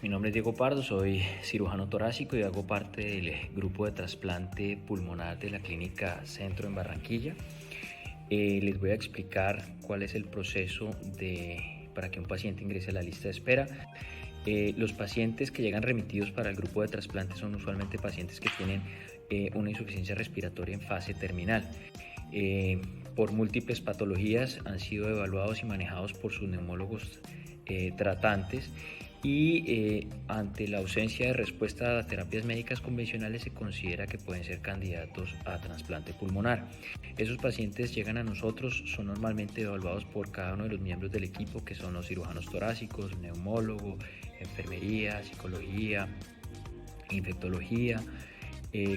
Mi nombre es Diego Pardo, soy cirujano torácico y hago parte del grupo de trasplante pulmonar de la Clínica Centro en Barranquilla. Les voy a explicar cuál es el proceso para que un paciente ingrese a la lista de espera. Los pacientes que llegan remitidos para el grupo de trasplante son usualmente pacientes que tienen una insuficiencia respiratoria en fase terminal. Por múltiples patologías han sido evaluados y manejados por sus neumólogos tratantes y ante la ausencia de respuesta a terapias médicas convencionales se considera que pueden ser candidatos a trasplante pulmonar. Esos pacientes llegan a nosotros, son normalmente evaluados por cada uno de los miembros del equipo, que son los cirujanos torácicos, neumólogo, enfermería, psicología, infectología,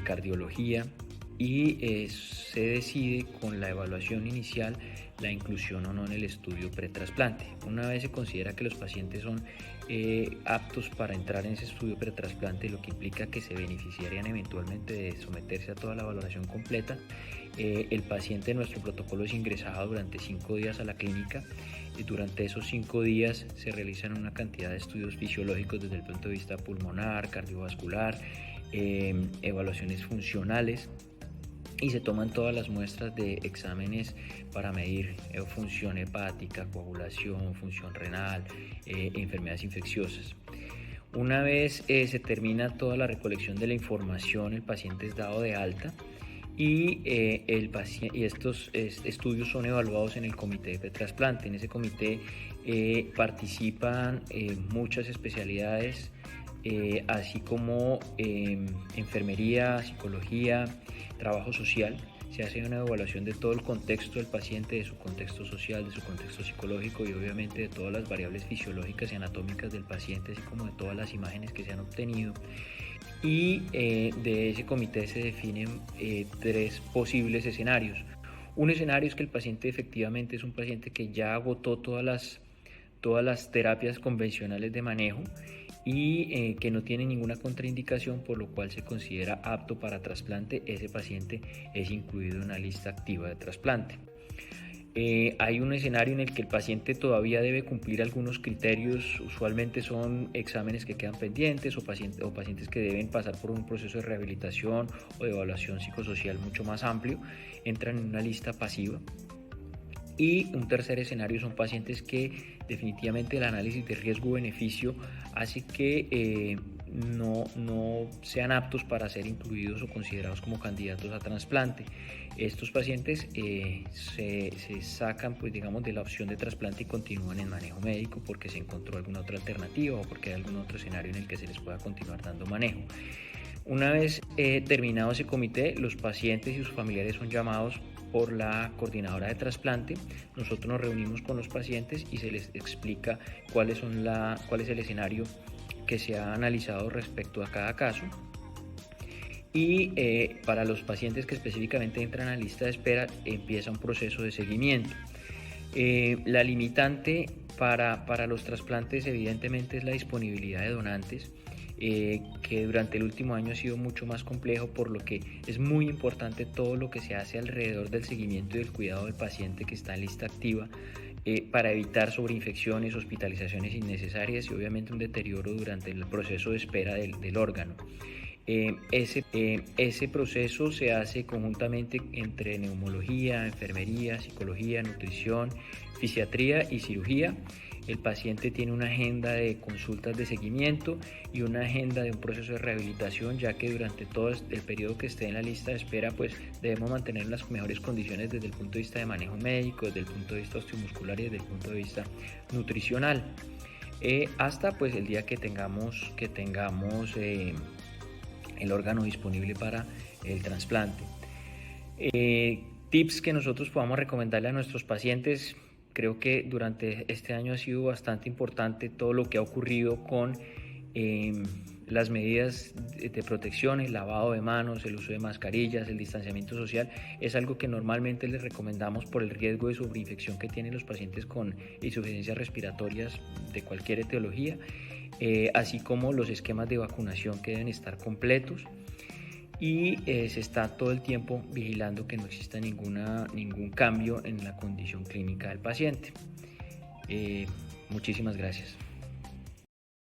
cardiología, y se decide con la evaluación inicial la inclusión o no en el estudio pretrasplante. Una vez se considera que los pacientes son aptos para entrar en ese estudio pretrasplante, lo que implica que se beneficiarían eventualmente de someterse a toda la valoración completa, el paciente en nuestro protocolo es ingresado durante 5 días a la clínica. Durante esos 5 días se realizan una cantidad de estudios fisiológicos desde el punto de vista pulmonar, cardiovascular, evaluaciones funcionales, y se toman todas las muestras de exámenes para medir función hepática, coagulación, función renal, enfermedades infecciosas. Una vez se termina toda la recolección de la información, el paciente es dado de alta y estos estudios son evaluados en el comité de pretrasplante. En ese comité participan muchas especialidades, así como enfermería, psicología, trabajo social. Se hace una evaluación de todo el contexto del paciente, de su contexto social, de su contexto psicológico y obviamente de todas las variables fisiológicas y anatómicas del paciente, así como de todas las imágenes que se han obtenido. Y de ese comité se definen 3 posibles escenarios. Un escenario es que el paciente efectivamente es un paciente que ya agotó todas las terapias convencionales de manejo y que no tiene ninguna contraindicación, por lo cual se considera apto para trasplante. Ese paciente es incluido en una lista activa de trasplante. Hay un escenario en el que el paciente todavía debe cumplir algunos criterios, usualmente son exámenes que quedan pendientes o pacientes que deben pasar por un proceso de rehabilitación o de evaluación psicosocial mucho más amplio, entran en una lista pasiva. Y un tercer escenario son pacientes que definitivamente el análisis de riesgo-beneficio hace que no sean aptos para ser incluidos o considerados como candidatos a trasplante. Estos pacientes se sacan, pues, digamos, de la opción de trasplante y continúan en manejo médico porque se encontró alguna otra alternativa o porque hay algún otro escenario en el que se les pueda continuar dando manejo. Una vez terminado ese comité, los pacientes y sus familiares son llamados por la coordinadora de trasplante. Nosotros nos reunimos con los pacientes y se les explica cuál es el escenario que se ha analizado respecto a cada caso. Y para los pacientes que específicamente entran a la lista de espera, empieza un proceso de seguimiento. La limitante para los trasplantes evidentemente es la disponibilidad de donantes, que durante el último año ha sido mucho más complejo, por lo que es muy importante todo lo que se hace alrededor del seguimiento y del cuidado del paciente que está en lista activa, para evitar sobreinfecciones, hospitalizaciones innecesarias y obviamente un deterioro durante el proceso de espera del órgano. Ese proceso se hace conjuntamente entre neumología, enfermería, psicología, nutrición, fisiatría y cirugía. El paciente tiene una agenda de consultas de seguimiento y una agenda de un proceso de rehabilitación, ya que durante todo el periodo que esté en la lista de espera, pues debemos mantener las mejores condiciones desde el punto de vista de manejo médico, desde el punto de vista osteomuscular y desde el punto de vista nutricional, hasta pues el día que tengamos el órgano disponible para el trasplante. Tips que nosotros podamos recomendarle a nuestros pacientes. Creo que durante este año ha sido bastante importante todo lo que ha ocurrido con las medidas de protección, el lavado de manos, el uso de mascarillas, el distanciamiento social. Es algo que normalmente les recomendamos por el riesgo de sobreinfección que tienen los pacientes con insuficiencias respiratorias de cualquier etiología, así como los esquemas de vacunación que deben estar completos. Y se está todo el tiempo vigilando que no exista ningún cambio en la condición clínica del paciente. Muchísimas gracias.